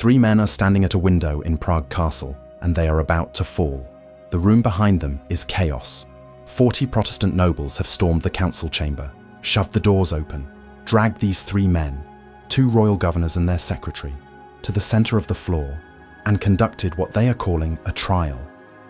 Three men are standing at a window in Prague Castle, and they are about to fall. The room behind them is chaos. 40 Protestant nobles have stormed the council chamber, shoved the doors open, dragged these three men, two royal governors and their secretary, to the center of the floor, and conducted what they are calling a trial.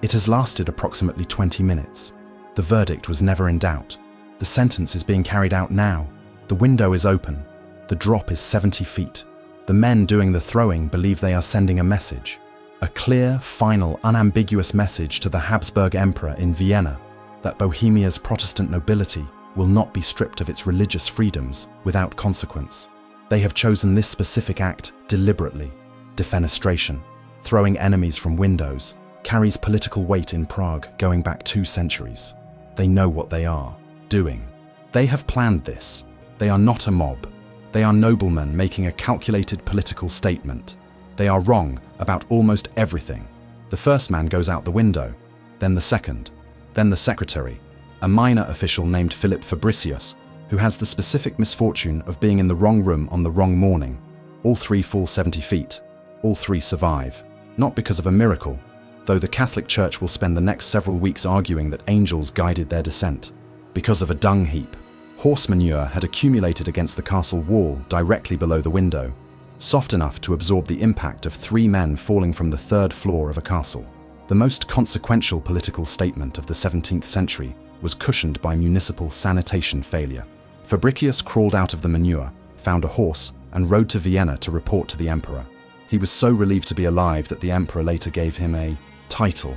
It has lasted approximately 20 minutes. The verdict was never in doubt. The sentence is being carried out now. The window is open. The drop is 70 feet. The men doing the throwing believe they are sending a message. A clear, final, unambiguous message to the Habsburg Emperor in Vienna that Bohemia's Protestant nobility will not be stripped of its religious freedoms without consequence. They have chosen this specific act deliberately. Defenestration, throwing enemies from windows, carries political weight in Prague going back 2 centuries. They know what they are doing. They have planned this. They are not a mob. They are noblemen making a calculated political statement. They are wrong about almost everything. The first man goes out the window, then the second, then the secretary, a minor official named Philip Fabricius, who has the specific misfortune of being in the wrong room on the wrong morning. All three fall 70 feet. All three survive. Not because of a miracle, though the Catholic Church will spend the next several weeks arguing that angels guided their descent. Because of a dung heap. Horse manure had accumulated against the castle wall directly below the window, soft enough to absorb the impact of 3 men falling from the 3rd floor of a castle. The most consequential political statement of the 17th century was cushioned by municipal sanitation failure. Fabricius crawled out of the manure, found a horse, and rode to Vienna to report to the emperor. He was so relieved to be alive that the emperor later gave him a title.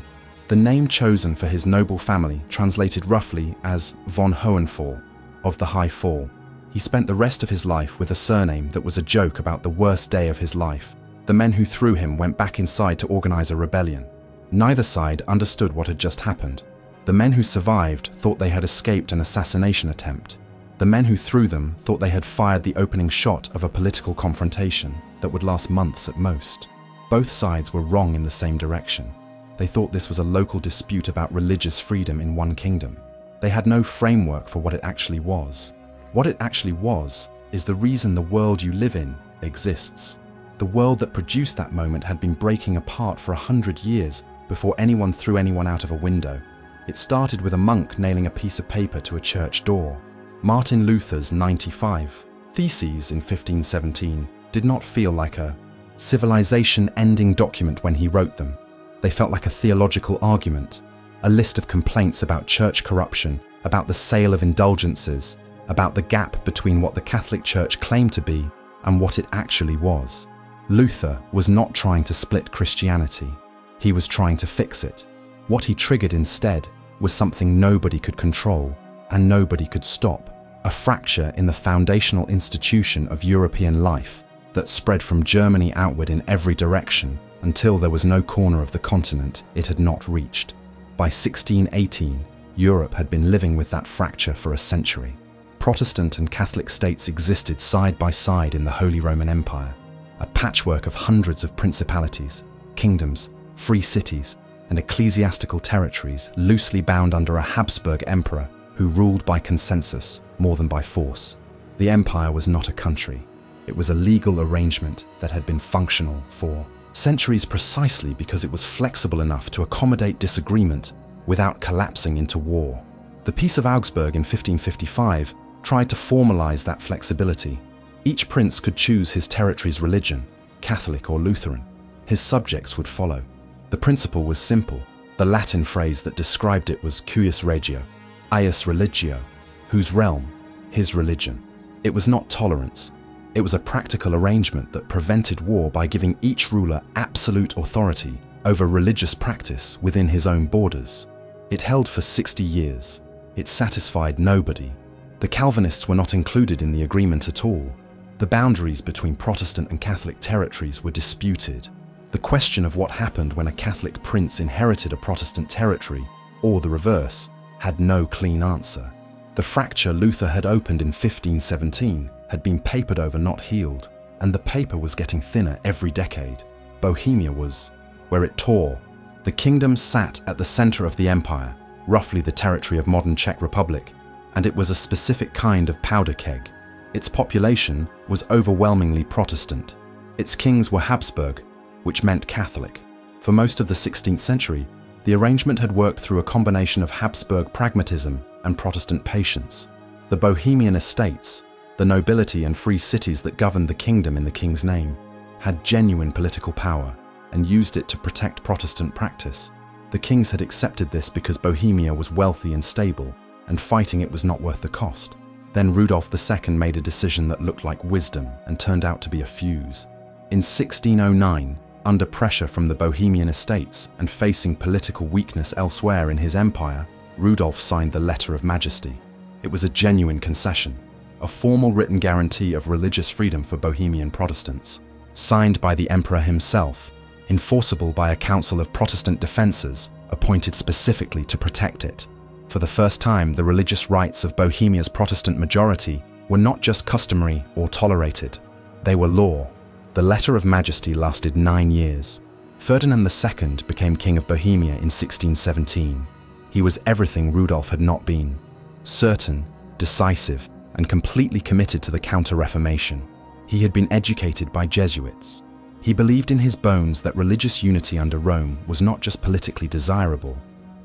The name chosen for his noble family translated roughly as von Hohenfall, of the High Fall. He spent the rest of his life with a surname that was a joke about the worst day of his life. The men who threw him went back inside to organize a rebellion. Neither side understood what had just happened. The men who survived thought they had escaped an assassination attempt. The men who threw them thought they had fired the opening shot of a political confrontation that would last months at most. Both sides were wrong in the same direction. They thought this was a local dispute about religious freedom in one kingdom. They had no framework for what it actually was. What it actually was is the reason the world you live in exists. The world that produced that moment had been breaking apart for 100 years before anyone threw anyone out of a window. It started with a monk nailing a piece of paper to a church door. Martin Luther's 95 Theses in 1517 did not feel like a civilization-ending document when he wrote them. They felt like a theological argument, a list of complaints about church corruption, about the sale of indulgences, about the gap between what the Catholic Church claimed to be and what it actually was. Luther was not trying to split Christianity. He was trying to fix it. What he triggered instead was something nobody could control and nobody could stop, a fracture in the foundational institution of European life that spread from Germany outward in every direction until there was no corner of the continent it had not reached. By 1618, Europe had been living with that fracture for a century. Protestant and Catholic states existed side by side in the Holy Roman Empire, a patchwork of hundreds of principalities, kingdoms, free cities, and ecclesiastical territories loosely bound under a Habsburg emperor who ruled by consensus more than by force. The empire was not a country. It was a legal arrangement that had been functional for centuries precisely because it was flexible enough to accommodate disagreement without collapsing into war. The Peace of Augsburg in 1555 tried to formalize that flexibility. Each prince could choose his territory's religion, Catholic or Lutheran. His subjects would follow. The principle was simple. The Latin phrase that described it was cuius regio, ius religio, whose realm, his religion. It was not tolerance. It was a practical arrangement that prevented war by giving each ruler absolute authority over religious practice within his own borders. It held for 60 years. It satisfied nobody. The Calvinists were not included in the agreement at all. The boundaries between Protestant and Catholic territories were disputed. The question of what happened when a Catholic prince inherited a Protestant territory, or the reverse, had no clean answer. The fracture Luther had opened in 1517 had been papered over, not healed, and the paper was getting thinner every decade. Bohemia was where it tore. The kingdom sat at the center of the empire, roughly the territory of modern Czech Republic, and it was a specific kind of powder keg. Its population was overwhelmingly Protestant. Its kings were Habsburg, which meant Catholic. For most of the 16th century, the arrangement had worked through a combination of Habsburg pragmatism and Protestant patience. The Bohemian estates, the nobility and free cities that governed the kingdom in the king's name, had genuine political power and used it to protect Protestant practice. The kings had accepted this because Bohemia was wealthy and stable, and fighting it was not worth the cost. Then Rudolf II made a decision that looked like wisdom and turned out to be a fuse. In 1609, under pressure from the Bohemian estates and facing political weakness elsewhere in his empire, Rudolf signed the Letter of Majesty. It was a genuine concession, a formal written guarantee of religious freedom for Bohemian Protestants, signed by the emperor himself, enforceable by a council of Protestant defensors appointed specifically to protect it. For the first time, the religious rights of Bohemia's Protestant majority were not just customary or tolerated. They were law. The Letter of Majesty lasted 9 years. Ferdinand II became King of Bohemia in 1617. He was everything Rudolf had not been: certain, decisive, and completely committed to the Counter-Reformation. He had been educated by Jesuits. He believed in his bones that religious unity under Rome was not just politically desirable,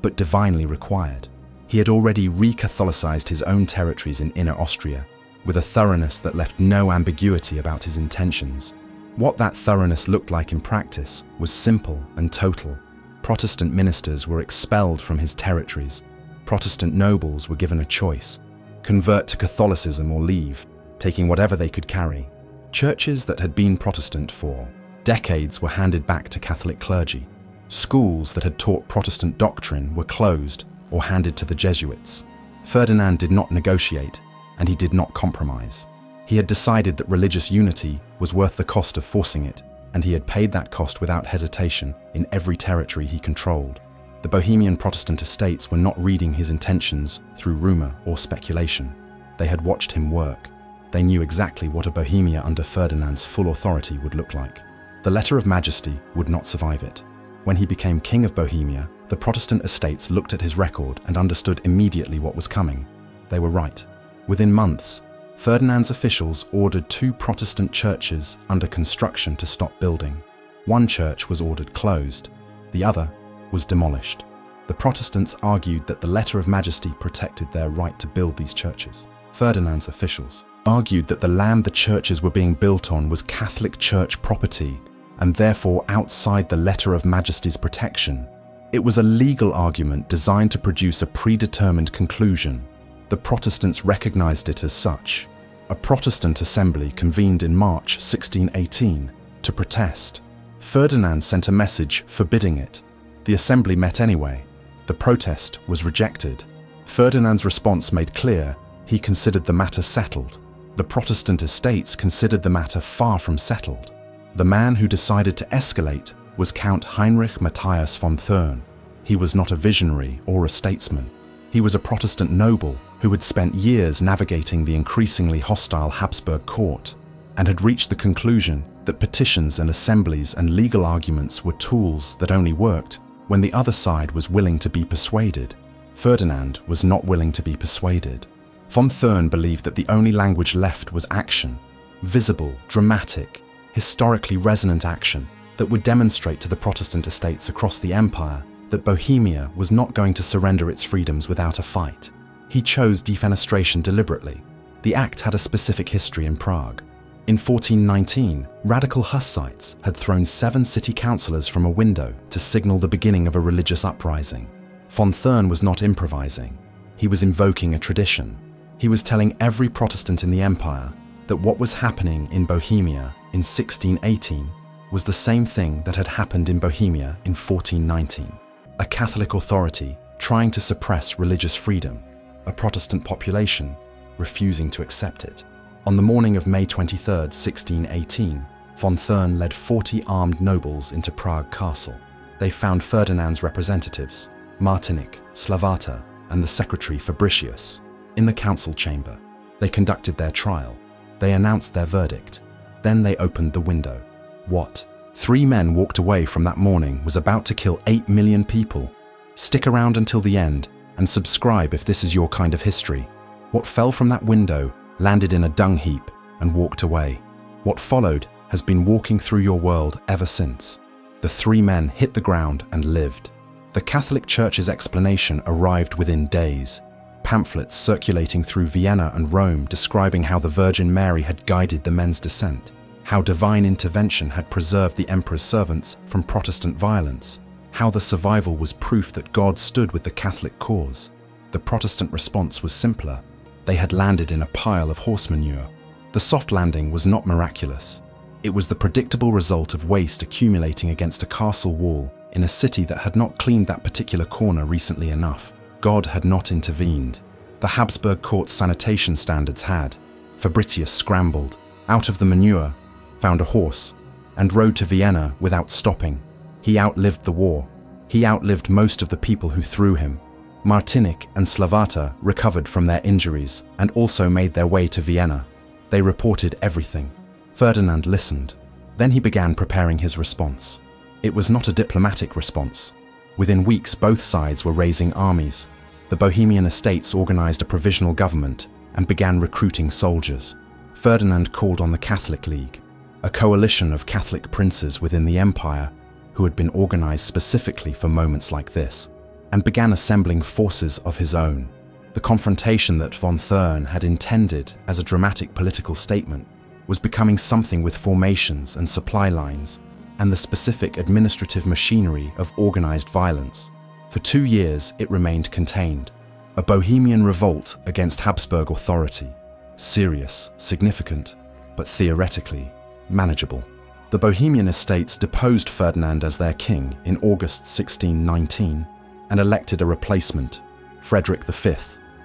but divinely required. He had already re-Catholicized his own territories in Inner Austria, with a thoroughness that left no ambiguity about his intentions. What that thoroughness looked like in practice was simple and total. Protestant ministers were expelled from his territories. Protestant nobles were given a choice: convert to Catholicism or leave, taking whatever they could carry. Churches that had been Protestant for decades were handed back to Catholic clergy. Schools that had taught Protestant doctrine were closed or handed to the Jesuits. Ferdinand did not negotiate, and he did not compromise. He had decided that religious unity was worth the cost of forcing it, and he had paid that cost without hesitation in every territory he controlled. The Bohemian Protestant estates were not reading his intentions through rumor or speculation. They had watched him work. They knew exactly what a Bohemia under Ferdinand's full authority would look like. The Letter of Majesty would not survive it. When he became King of Bohemia, the Protestant estates looked at his record and understood immediately what was coming. They were right. Within months, Ferdinand's officials ordered 2 Protestant churches under construction to stop building. One church was ordered closed. The other was demolished. The Protestants argued that the Letter of Majesty protected their right to build these churches. Ferdinand's officials argued that the land the churches were being built on was Catholic Church property and therefore outside the Letter of Majesty's protection. It was a legal argument designed to produce a predetermined conclusion. The Protestants recognized it as such. A Protestant assembly convened in March 1618 to protest. Ferdinand sent a message forbidding it. The assembly met anyway. The protest was rejected. Ferdinand's response made clear he considered the matter settled. The Protestant estates considered the matter far from settled. The man who decided to escalate was Count Heinrich Matthias von Thurn. He was not a visionary or a statesman. He was a Protestant noble who had spent years navigating the increasingly hostile Habsburg court and had reached the conclusion that petitions and assemblies and legal arguments were tools that only worked when the other side was willing to be persuaded. Ferdinand was not willing to be persuaded. Von Thurn believed that the only language left was action, visible, dramatic, historically resonant action that would demonstrate to the Protestant estates across the empire that Bohemia was not going to surrender its freedoms without a fight. He chose defenestration deliberately. The act had a specific history in Prague. In 1419, radical Hussites had thrown 7 city councillors from a window to signal the beginning of a religious uprising. Von Thurn was not improvising. He was invoking a tradition. He was telling every Protestant in the empire that what was happening in Bohemia in 1618 was the same thing that had happened in Bohemia in 1419. A Catholic authority trying to suppress religious freedom, a Protestant population refusing to accept it. On the morning of May 23, 1618, von Thurn led 40 armed nobles into Prague Castle. They found Ferdinand's representatives, Martinic, Slavata, and the secretary Fabricius, in the council chamber. They conducted their trial. They announced their verdict. Then they opened the window. What 3 men walked away from that morning was about to kill 8 million people. Stick around until the end and subscribe if this is your kind of history. What fell from that window landed in a dung heap and walked away. What followed has been walking through your world ever since. The three men hit the ground and lived. The Catholic Church's explanation arrived within days. Pamphlets circulating through Vienna and Rome describing how the Virgin Mary had guided the men's descent, how divine intervention had preserved the emperor's servants from Protestant violence, how the survival was proof that God stood with the Catholic cause. The Protestant response was simpler. They had landed in a pile of horse manure. The soft landing was not miraculous. It was the predictable result of waste accumulating against a castle wall in a city that had not cleaned that particular corner recently enough. God had not intervened. The Habsburg court's sanitation standards had. Fabritius scrambled out of the manure, found a horse, and rode to Vienna without stopping. He outlived the war. He outlived most of the people who threw him. Martinic and Slavata recovered from their injuries and also made their way to Vienna. They reported everything. Ferdinand listened. Then he began preparing his response. It was not a diplomatic response. Within weeks, both sides were raising armies. The Bohemian estates organized a provisional government and began recruiting soldiers. Ferdinand called on the Catholic League, a coalition of Catholic princes within the empire who had been organized specifically for moments like this, and began assembling forces of his own. The confrontation that von Thurn had intended as a dramatic political statement was becoming something with formations and supply lines and the specific administrative machinery of organized violence. For 2 years, it remained contained. A Bohemian revolt against Habsburg authority. Serious, significant, but theoretically manageable. The Bohemian estates deposed Ferdinand as their king in August 1619 and elected a replacement, Frederick V,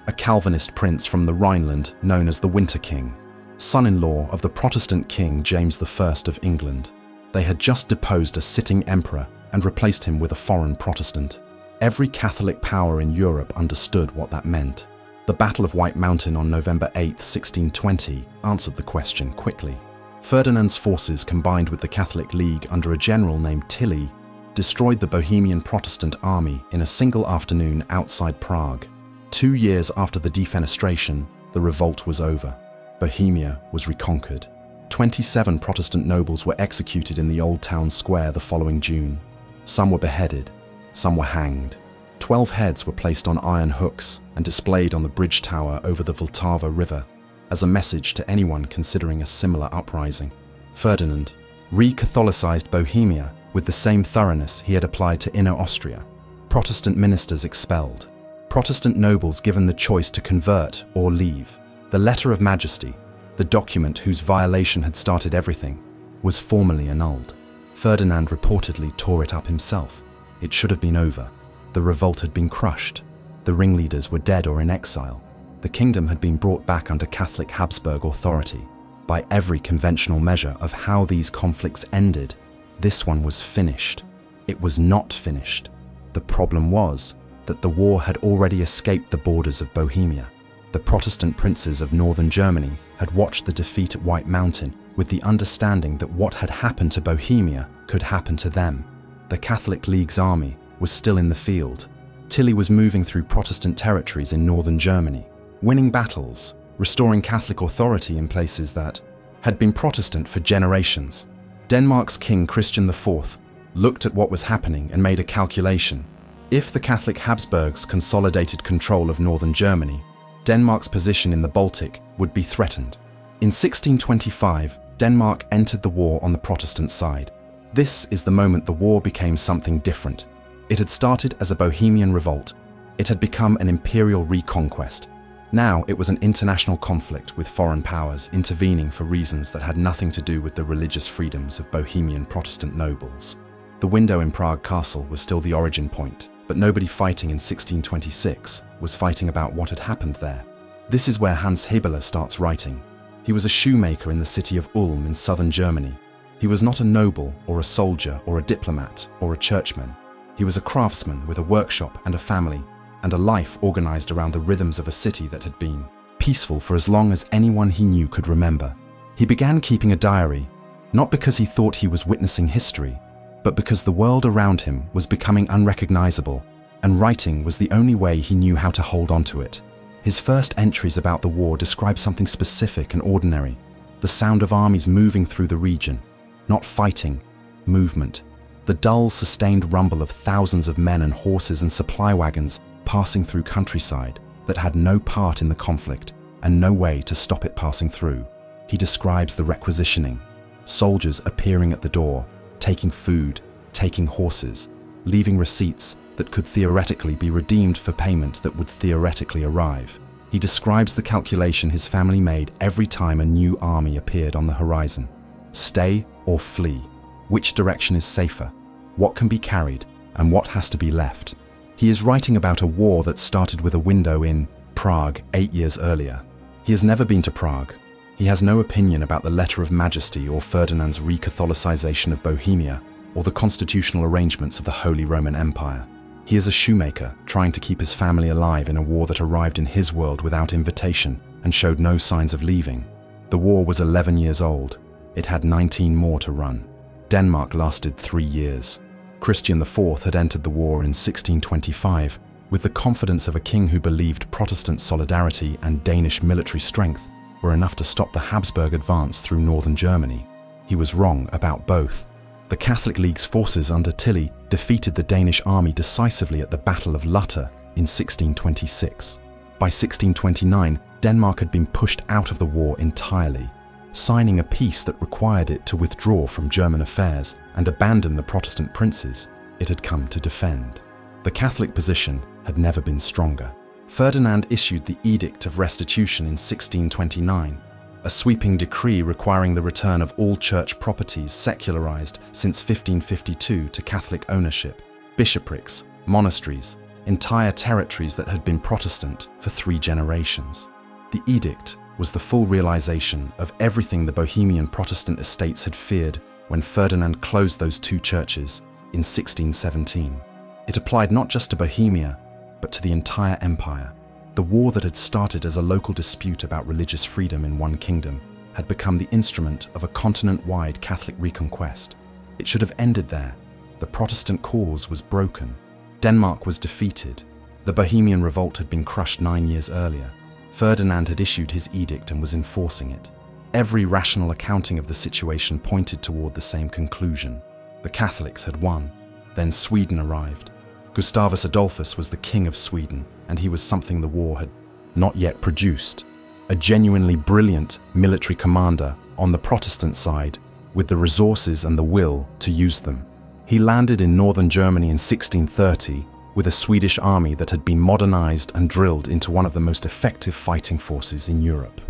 a Calvinist prince from the Rhineland known as the Winter King, son-in-law of the Protestant King James I of England. They had just deposed a sitting emperor and replaced him with a foreign Protestant. Every Catholic power in Europe understood what that meant. The Battle of White Mountain on November 8, 1620, answered the question quickly. Ferdinand's forces, combined with the Catholic League under a general named Tilly, destroyed the Bohemian Protestant army in a single afternoon outside Prague. 2 years after the defenestration, the revolt was over. Bohemia was reconquered. 27 Protestant nobles were executed in the Old Town Square the following June. Some were beheaded, some were hanged. 12 heads were placed on iron hooks and displayed on the bridge tower over the Vltava River as a message to anyone considering a similar uprising. Ferdinand re-Catholicized Bohemia with the same thoroughness he had applied to Inner Austria. Protestant ministers expelled. Protestant nobles given the choice to convert or leave. The Letter of Majesty, the document whose violation had started everything, was formally annulled. Ferdinand reportedly tore it up himself. It should have been over. The revolt had been crushed. The ringleaders were dead or in exile. The kingdom had been brought back under Catholic Habsburg authority. By every conventional measure of how these conflicts ended, this one was finished. It was not finished. The problem was that the war had already escaped the borders of Bohemia. The Protestant princes of northern Germany had watched the defeat at White Mountain with the understanding that what had happened to Bohemia could happen to them. The Catholic League's army was still in the field. Tilly was moving through Protestant territories in northern Germany, winning battles, restoring Catholic authority in places that had been Protestant for generations. Denmark's King Christian IV looked at what was happening and made a calculation. If the Catholic Habsburgs consolidated control of northern Germany, Denmark's position in the Baltic would be threatened. In 1625, Denmark entered the war on the Protestant side. This is the moment the war became something different. It had started as a Bohemian revolt. It had become an imperial reconquest. Now it was an international conflict with foreign powers intervening for reasons that had nothing to do with the religious freedoms of Bohemian Protestant nobles. The window in Prague Castle was still the origin point, but nobody fighting in 1626 was fighting about what had happened there. This is where Hans Hebeler starts writing. He was a shoemaker in the city of Ulm in southern Germany. He was not a noble or a soldier or a diplomat or a churchman. He was a craftsman with a workshop and a family, and a life organized around the rhythms of a city that had been peaceful for as long as anyone he knew could remember. He began keeping a diary, not because he thought he was witnessing history, but because the world around him was becoming unrecognizable, and writing was the only way he knew how to hold on to it. His first entries about the war describe something specific and ordinary: the sound of armies moving through the region, Not fighting, movement. The dull, sustained rumble of thousands of men and horses and supply wagons passing through countryside that had no part in the conflict and no way to stop it passing through. He describes the requisitioning, soldiers appearing at the door, taking food, taking horses, leaving receipts that could theoretically be redeemed for payment that would theoretically arrive. He describes the calculation his family made every time a new army appeared on the horizon. Stay or flee? Which direction is safer? What can be carried and what has to be left? He is writing about a war that started with a window in Prague 8 years earlier. He has never been to Prague. He has no opinion about the Letter of Majesty or Ferdinand's re-Catholicization of Bohemia or the constitutional arrangements of the Holy Roman Empire. He is a shoemaker trying to keep his family alive in a war that arrived in his world without invitation and showed no signs of leaving. The war was 11 years old. It had 19 more to run. Denmark lasted 3 years. Christian IV had entered the war in 1625 with the confidence of a king who believed Protestant solidarity and Danish military strength were enough to stop the Habsburg advance through northern Germany. He was wrong about both. The Catholic League's forces under Tilly defeated the Danish army decisively at the Battle of Lutter in 1626. By 1629, Denmark had been pushed out of the war entirely, signing a peace that required it to withdraw from German affairs and abandon the Protestant princes it had come to defend. The Catholic position had never been stronger. Ferdinand issued the Edict of Restitution in 1629, a sweeping decree requiring the return of all church properties secularized since 1552 to Catholic ownership, bishoprics, monasteries, entire territories that had been Protestant for 3 generations. The edict was the full realization of everything the Bohemian Protestant estates had feared when Ferdinand closed those 2 churches in 1617. It applied not just to Bohemia, but to the entire empire. The war that had started as a local dispute about religious freedom in one kingdom had become the instrument of a continent-wide Catholic reconquest. It should have ended there. The Protestant cause was broken. Denmark was defeated. The Bohemian revolt had been crushed 9 years earlier. Ferdinand had issued his edict and was enforcing it. Every rational accounting of the situation pointed toward the same conclusion. The Catholics had won. Then Sweden arrived. Gustavus Adolphus was the king of Sweden, and he was something the war had not yet produced. A genuinely brilliant military commander on the Protestant side, with the resources and the will to use them. He landed in northern Germany in 1630 with a Swedish army that had been modernized and drilled into one of the most effective fighting forces in Europe.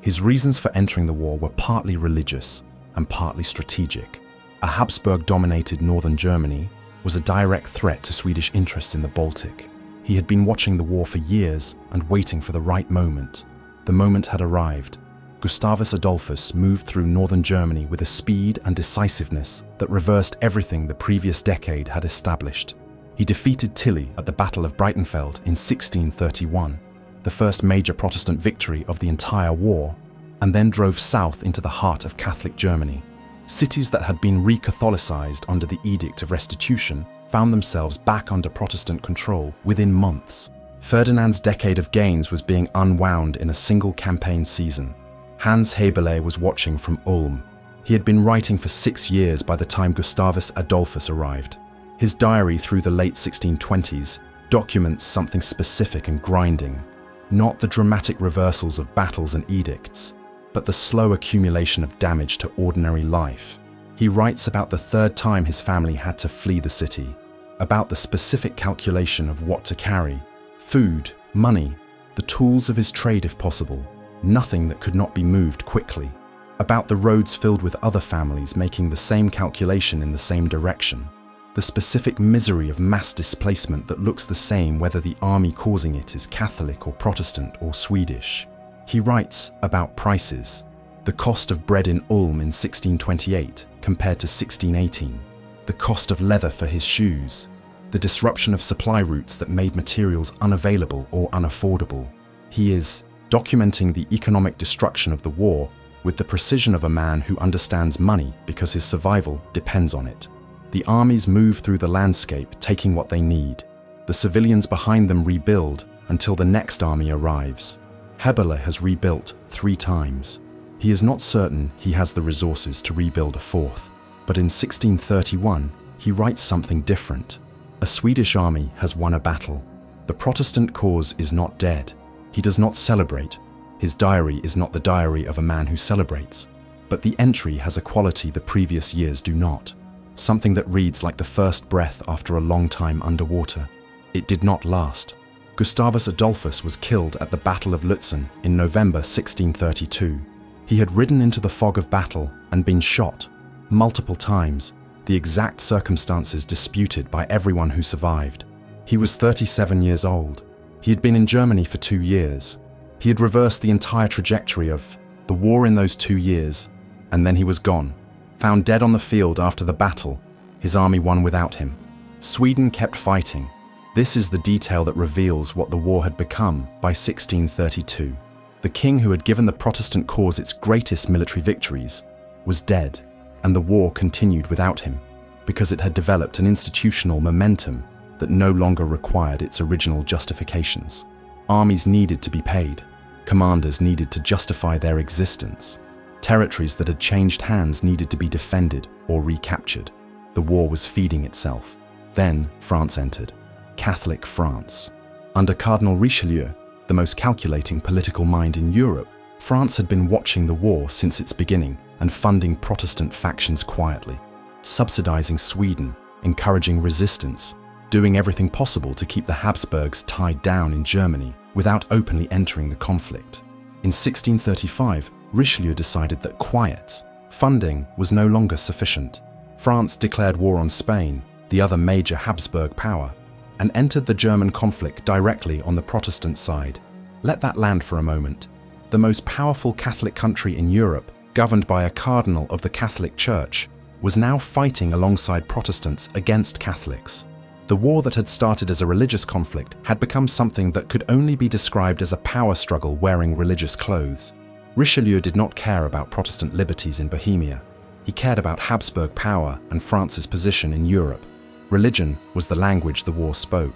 His reasons for entering the war were partly religious and partly strategic. A Habsburg-dominated northern Germany was a direct threat to Swedish interests in the Baltic. He had been watching the war for years and waiting for the right moment. The moment had arrived. Gustavus Adolphus moved through northern Germany with a speed and decisiveness that reversed everything the previous decade had established. He defeated Tilly at the Battle of Breitenfeld in 1631, the first major Protestant victory of the entire war, and then drove south into the heart of Catholic Germany. Cities that had been re-Catholicized under the Edict of Restitution found themselves back under Protestant control within months. Ferdinand's decade of gains was being unwound in a single campaign season. Hans Heberle was watching from Ulm. He had been writing for 6 years by the time Gustavus Adolphus arrived. His diary through the late 1620s documents something specific and grinding, not the dramatic reversals of battles and edicts, but the slow accumulation of damage to ordinary life. He writes about the 3rd time his family had to flee the city, about the specific calculation of what to carry, food, money, the tools of his trade if possible, nothing that could not be moved quickly, about the roads filled with other families making the same calculation in the same direction, the specific misery of mass displacement that looks the same whether the army causing it is Catholic or Protestant or Swedish. He writes about prices, the cost of bread in Ulm in 1628 compared to 1618, the cost of leather for his shoes, the disruption of supply routes that made materials unavailable or unaffordable. He is documenting the economic destruction of the war with the precision of a man who understands money because his survival depends on it. The armies move through the landscape taking what they need. The civilians behind them rebuild until the next army arrives. Heberle has rebuilt 3 times. He is not certain he has the resources to rebuild a 4th. But in 1631, he writes something different. A Swedish army has won a battle. The Protestant cause is not dead. He does not celebrate. His diary is not the diary of a man who celebrates. But the entry has a quality the previous years do not. Something that reads like the first breath after a long time underwater. It did not last. Gustavus Adolphus was killed at the Battle of Lutzen in November 1632. He had ridden into the fog of battle and been shot multiple times, the exact circumstances disputed by everyone who survived. He was 37 years old. He had been in Germany for 2 years. He had reversed the entire trajectory of the war in those 2 years, and then he was gone. Found dead on the field after the battle, his army won without him. Sweden kept fighting. This is the detail that reveals what the war had become by 1632. The king who had given the Protestant cause its greatest military victories was dead, and the war continued without him, because it had developed an institutional momentum that no longer required its original justifications. Armies needed to be paid. Commanders needed to justify their existence. Territories that had changed hands needed to be defended or recaptured. The war was feeding itself. Then France entered. Catholic France. Under Cardinal Richelieu, the most calculating political mind in Europe, France had been watching the war since its beginning and funding Protestant factions quietly, subsidizing Sweden, encouraging resistance, doing everything possible to keep the Habsburgs tied down in Germany without openly entering the conflict. In 1635, Richelieu decided that quiet funding was no longer sufficient. France declared war on Spain, the other major Habsburg power, and entered the German conflict directly on the Protestant side. Let that land for a moment. The most powerful Catholic country in Europe, governed by a cardinal of the Catholic Church, was now fighting alongside Protestants against Catholics. The war that had started as a religious conflict had become something that could only be described as a power struggle wearing religious clothes. Richelieu did not care about Protestant liberties in Bohemia. He cared about Habsburg power and France's position in Europe. Religion was the language the war spoke.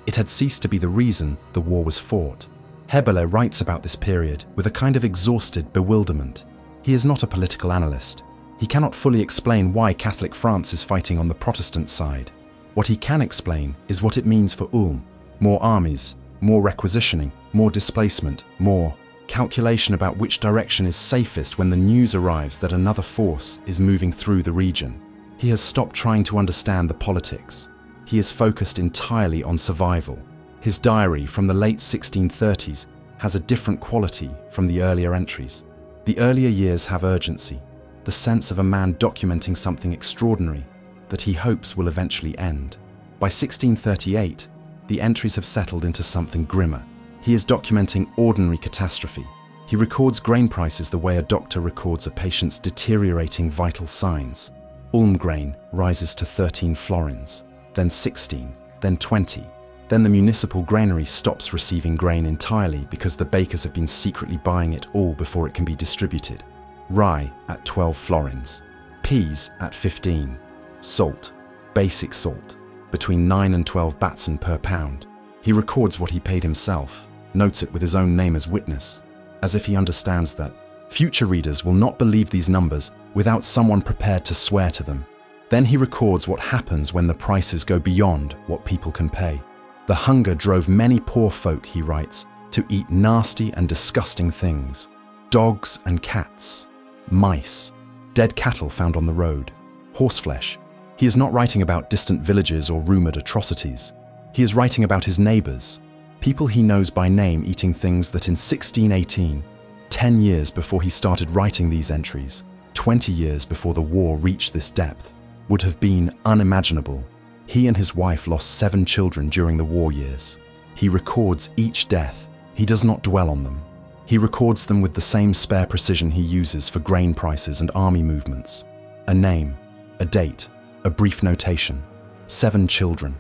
It had ceased to be the reason the war was fought. Hebele writes about this period with a kind of exhausted bewilderment. He is not a political analyst. He cannot fully explain why Catholic France is fighting on the Protestant side. What he can explain is what it means for Ulm. More armies, more requisitioning, more displacement, more calculation about which direction is safest when the news arrives that another force is moving through the region. He has stopped trying to understand the politics. He is focused entirely on survival. His diary from the late 1630s has a different quality from the earlier entries. The earlier years have urgency, the sense of a man documenting something extraordinary that he hopes will eventually end. By 1638, the entries have settled into something grimmer. He is documenting ordinary catastrophe. He records grain prices the way a doctor records a patient's deteriorating vital signs. Ulm grain rises to 13 florins, then 16, then 20. Then the municipal granary stops receiving grain entirely because the bakers have been secretly buying it all before it can be distributed. Rye at 12 florins, peas at 15, salt, basic salt, between 9 and 12 batsen per pound. He records what he paid himself, notes it with his own name as witness, as if he understands that future readers will not believe these numbers without someone prepared to swear to them. Then he records what happens when the prices go beyond what people can pay. The hunger drove many poor folk, he writes, to eat nasty and disgusting things. Dogs and cats, mice, dead cattle found on the road, horseflesh. He is not writing about distant villages or rumored atrocities. He is writing about his neighbors, people he knows by name eating things that in 1618, 10 years before he started writing these entries, 20 years before the war reached this depth, would have been unimaginable. He and his wife lost 7 children during the war years. He records each death. He does not dwell on them. He records them with the same spare precision he uses for grain prices and army movements. A name, a date, a brief notation. 7 children.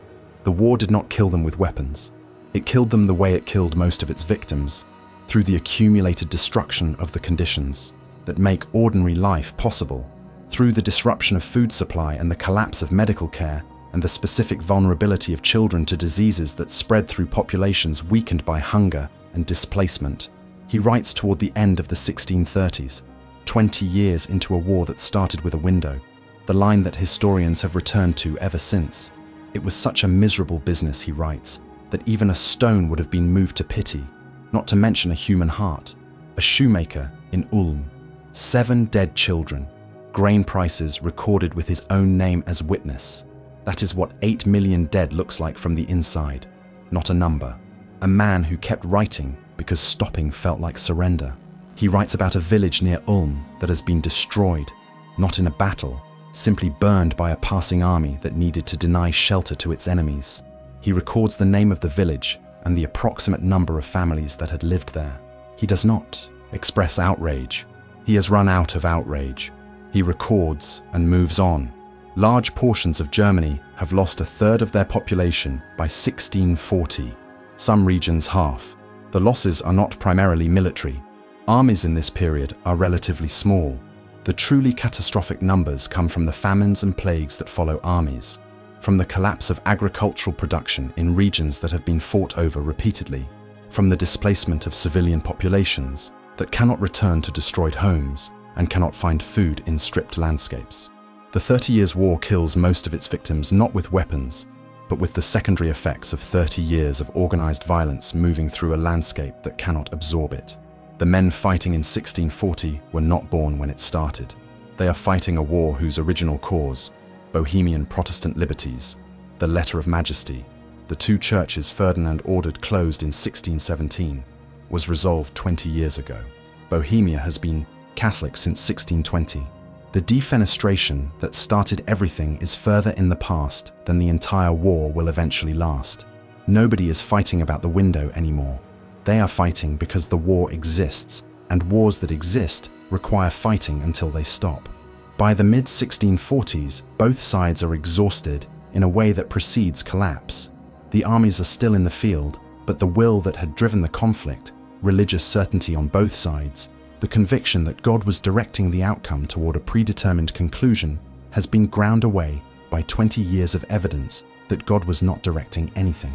The war did not kill them with weapons. It killed them the way it killed most of its victims, through the accumulated destruction of the conditions that make ordinary life possible, through the disruption of food supply and the collapse of medical care and the specific vulnerability of children to diseases that spread through populations weakened by hunger and displacement. He writes toward the end of the 1630s, 20 years into a war that started with a window. the line that historians have returned to ever since. It was such a miserable business, he writes, that even a stone would have been moved to pity, not to mention a human heart. A shoemaker in Ulm, 7 dead children, grain prices recorded with his own name as witness. That is what 8 million dead looks like from the inside, not a number. A man who kept writing because stopping felt like surrender. He writes about a village near Ulm that has been destroyed, not in a battle, simply burned by a passing army that needed to deny shelter to its enemies. He records the name of the village and the approximate number of families that had lived there. He does not express outrage. He has run out of outrage. He records and moves on. Large portions of Germany have lost a third of their population by 1640. Some regions half. The losses are not primarily military. Armies in this period are relatively small. The truly catastrophic numbers come from the famines and plagues that follow armies, from the collapse of agricultural production in regions that have been fought over repeatedly, from the displacement of civilian populations that cannot return to destroyed homes and cannot find food in stripped landscapes. The 30 Years' War kills most of its victims not with weapons, but with the secondary effects of 30 years of organized violence moving through a landscape that cannot absorb it. The men fighting in 1640 were not born when it started. They are fighting a war whose original cause, Bohemian Protestant liberties, the Letter of Majesty, the 2 churches Ferdinand ordered closed in 1617, was resolved 20 years ago. Bohemia has been Catholic since 1620. The defenestration that started everything is further in the past than the entire war will eventually last. Nobody is fighting about the window anymore. They are fighting because the war exists, and wars that exist require fighting until they stop. By the mid-1640s, both sides are exhausted in a way that precedes collapse. The armies are still in the field, but the will that had driven the conflict, religious certainty on both sides, the conviction that God was directing the outcome toward a predetermined conclusion, has been ground away by 20 years of evidence that God was not directing anything.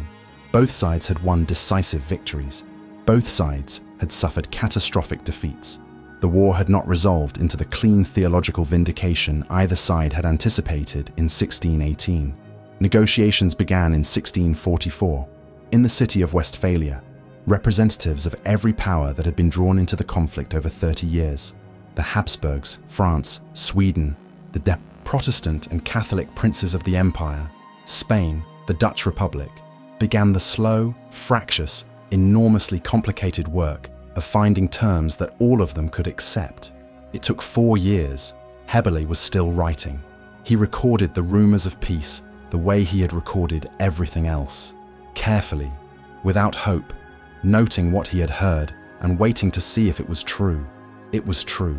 Both sides had won decisive victories. Both sides had suffered catastrophic defeats. The war had not resolved into the clean theological vindication either side had anticipated in 1618. Negotiations began in 1644. In the city of Westphalia, representatives of every power that had been drawn into the conflict over 30 years, the Habsburgs, France, Sweden, the Protestant and Catholic princes of the empire, Spain, the Dutch Republic, began the slow, fractious, enormously complicated work of finding terms that all of them could accept. It took 4 years. Heberle was still writing. He recorded the rumors of peace the way he had recorded everything else, carefully, without hope, noting what he had heard and waiting to see if it was true. It was true.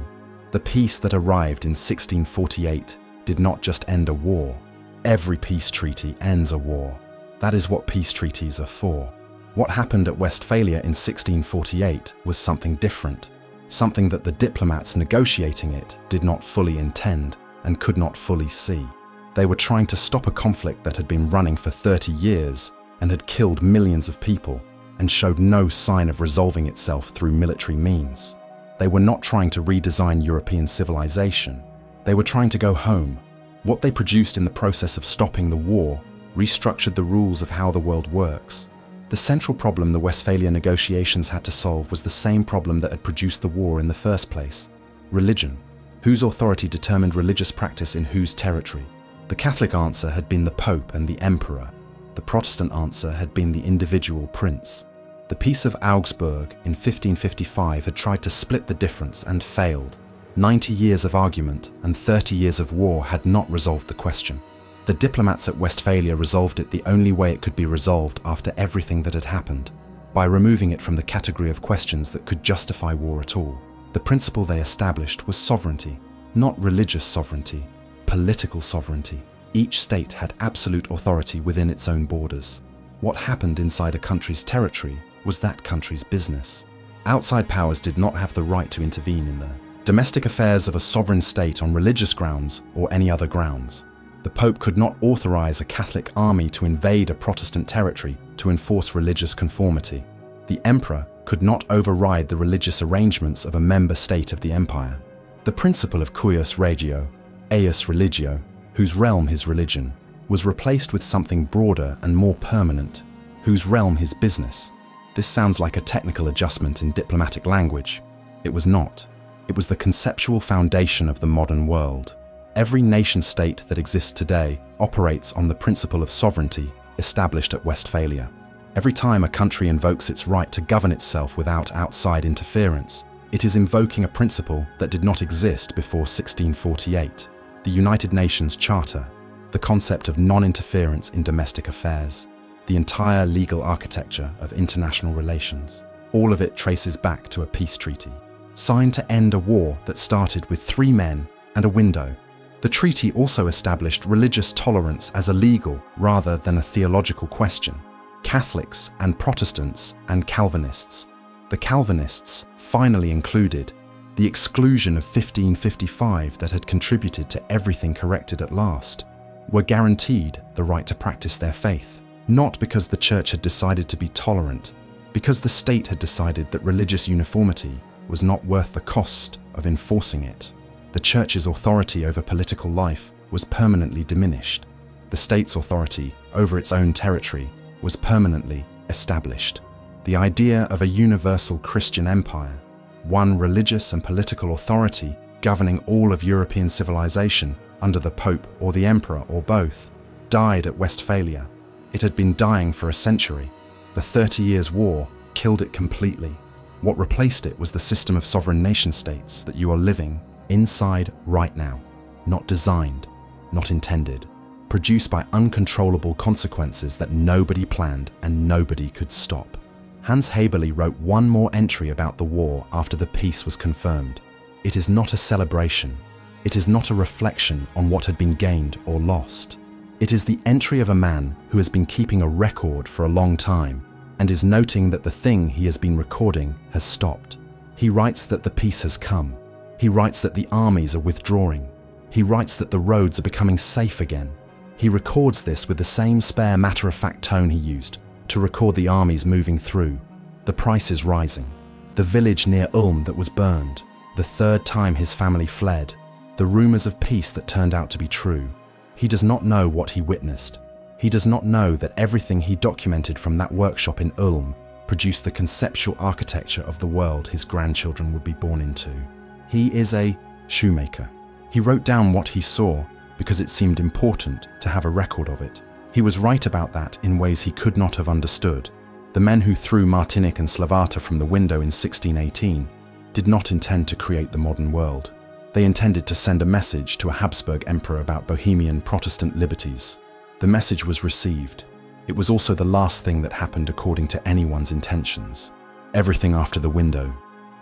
The peace that arrived in 1648 did not just end a war. Every peace treaty ends a war. That is what peace treaties are for. What happened at Westphalia in 1648 was something different, something that the diplomats negotiating it did not fully intend and could not fully see. They were trying to stop a conflict that had been running for 30 years and had killed millions of people and showed no sign of resolving itself through military means. They were not trying to redesign European civilization. They were trying to go home. What they produced in the process of stopping the war restructured the rules of how the world works. The central problem the Westphalia negotiations had to solve was the same problem that had produced the war in the first place: religion. Whose authority determined religious practice in whose territory? The Catholic answer had been the Pope and the Emperor. The Protestant answer had been the individual prince. The Peace of Augsburg in 1555 had tried to split the difference and failed. 90 years of argument and 30 years of war had not resolved the question. The diplomats at Westphalia resolved it the only way it could be resolved after everything that had happened, by removing it from the category of questions that could justify war at all. The principle they established was sovereignty, not religious sovereignty, political sovereignty. Each state had absolute authority within its own borders. What happened inside a country's territory was that country's business. Outside powers did not have the right to intervene in the domestic affairs of a sovereign state on religious grounds or any other grounds. The Pope could not authorize a Catholic army to invade a Protestant territory to enforce religious conformity. The Emperor could not override the religious arrangements of a member state of the empire. The principle of cuius regio, eius religio, whose realm his religion, was replaced with something broader and more permanent, whose realm his business. This sounds like a technical adjustment in diplomatic language. It was not. It was the conceptual foundation of the modern world. Every nation-state that exists today operates on the principle of sovereignty established at Westphalia. Every time a country invokes its right to govern itself without outside interference, it is invoking a principle that did not exist before 1648, the United Nations Charter, the concept of non-interference in domestic affairs, the entire legal architecture of international relations. All of it traces back to a peace treaty, signed to end a war that started with 3 men and a window. The treaty also established religious tolerance as a legal rather than a theological question. Catholics and Protestants and Calvinists. The Calvinists finally included the exclusion of 1555 that had contributed to everything corrected at last, were guaranteed the right to practice their faith, not because the church had decided to be tolerant, because the state had decided that religious uniformity was not worth the cost of enforcing it. The church's authority over political life was permanently diminished. The state's authority over its own territory was permanently established. The idea of a universal Christian empire, one religious and political authority governing all of European civilization under the Pope or the Emperor or both, died at Westphalia. It had been dying for a century. The 30 Years' War killed it completely. What replaced it was the system of sovereign nation-states that you are living inside right now, not designed, not intended, produced by uncontrollable consequences that nobody planned and nobody could stop. Hans Haberle wrote one more entry about the war after the peace was confirmed. It is not a celebration. It is not a reflection on what had been gained or lost. It is the entry of a man who has been keeping a record for a long time and is noting that the thing he has been recording has stopped. He writes that the peace has come. He writes that the armies are withdrawing. He writes that the roads are becoming safe again. He records this with the same spare matter-of-fact tone he used to record the armies moving through. The price is rising. The village near Ulm that was burned. The 3rd time his family fled. The rumors of peace that turned out to be true. He does not know what he witnessed. He does not know that everything he documented from that workshop in Ulm produced the conceptual architecture of the world his grandchildren would be born into. He is a shoemaker. He wrote down what he saw because it seemed important to have a record of it. He was right about that in ways he could not have understood. The men who threw Martinic and Slavata from the window in 1618 did not intend to create the modern world. They intended to send a message to a Habsburg emperor about Bohemian Protestant liberties. The message was received. It was also the last thing that happened according to anyone's intentions. Everything after the window,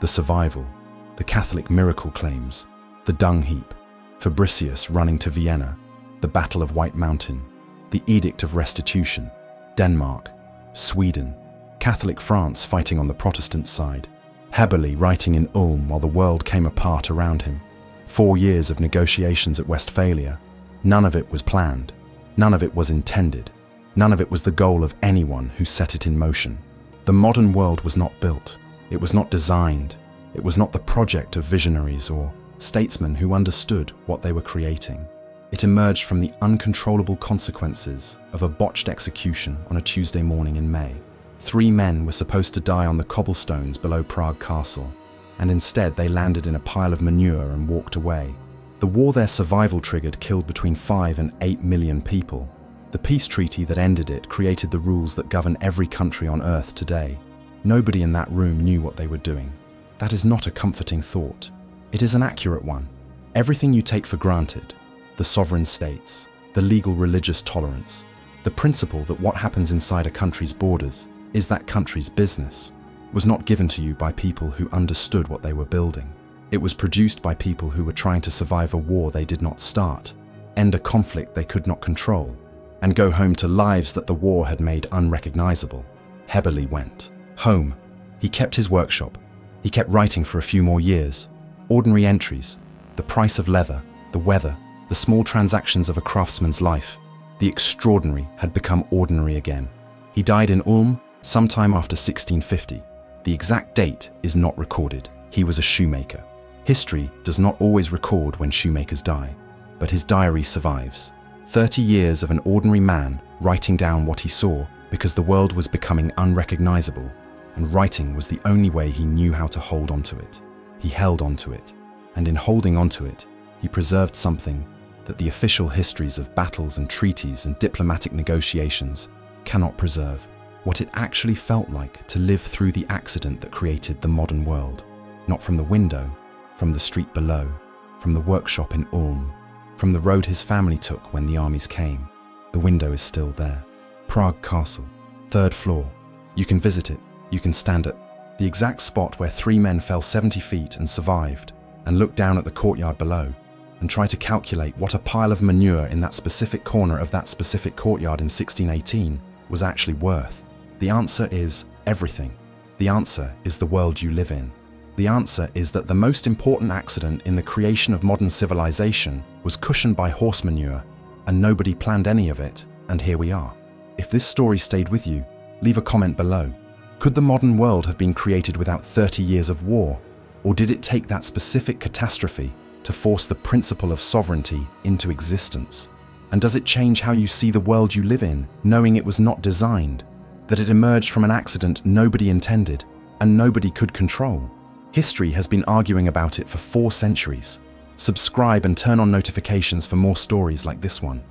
the survival, the Catholic miracle claims, the dung heap, Fabricius running to Vienna, the Battle of White Mountain, the Edict of Restitution, Denmark, Sweden, Catholic France fighting on the Protestant side, Haberle writing in Ulm while the world came apart around him, 4 years of negotiations at Westphalia. None of it was planned. None of it was intended. None of it was the goal of anyone who set it in motion. The modern world was not built. It was not designed. It was not the project of visionaries or statesmen who understood what they were creating. It emerged from the uncontrollable consequences of a botched execution on a Tuesday morning in May. 3 men were supposed to die on the cobblestones below Prague Castle, and instead they landed in a pile of manure and walked away. The war their survival triggered killed between 5 and 8 million people. The peace treaty that ended it created the rules that govern every country on earth today. Nobody in that room knew what they were doing. That is not a comforting thought. It is an accurate one. Everything you take for granted, the sovereign states, the legal religious tolerance, the principle that what happens inside a country's borders is that country's business, was not given to you by people who understood what they were building. It was produced by people who were trying to survive a war they did not start, end a conflict they could not control, and go home to lives that the war had made unrecognizable. Haberle went home. He kept his workshop. He kept writing for a few more years. Ordinary entries, the price of leather, the weather, the small transactions of a craftsman's life. The extraordinary had become ordinary again. He died in Ulm sometime after 1650. The exact date is not recorded. He was a shoemaker. History does not always record when shoemakers die. but his diary survives. 30 years of an ordinary man writing down what he saw because the world was becoming unrecognizable, and writing was the only way he knew how to hold onto it. He held onto it, and in holding onto it, he preserved something that the official histories of battles and treaties and diplomatic negotiations cannot preserve: what it actually felt like to live through the accident that created the modern world. Not from the window, from the street below, from the workshop in Ulm, from the road his family took when the armies came. The window is still there. Prague Castle, 3rd floor. You can visit it, you can stand at the exact spot where 3 men fell 70 feet and survived, and look down at the courtyard below, and try to calculate what a pile of manure in that specific corner of that specific courtyard in 1618 was actually worth. The answer is everything. The answer is the world you live in. The answer is that the most important accident in the creation of modern civilization was cushioned by horse manure, and nobody planned any of it, and here we are. If this story stayed with you, leave a comment below. Could the modern world have been created without 30 years of war? Or did it take that specific catastrophe to force the principle of sovereignty into existence? And does it change how you see the world you live in, knowing it was not designed, that it emerged from an accident nobody intended and nobody could control? History has been arguing about it for 4 centuries. Subscribe and turn on notifications for more stories like this one.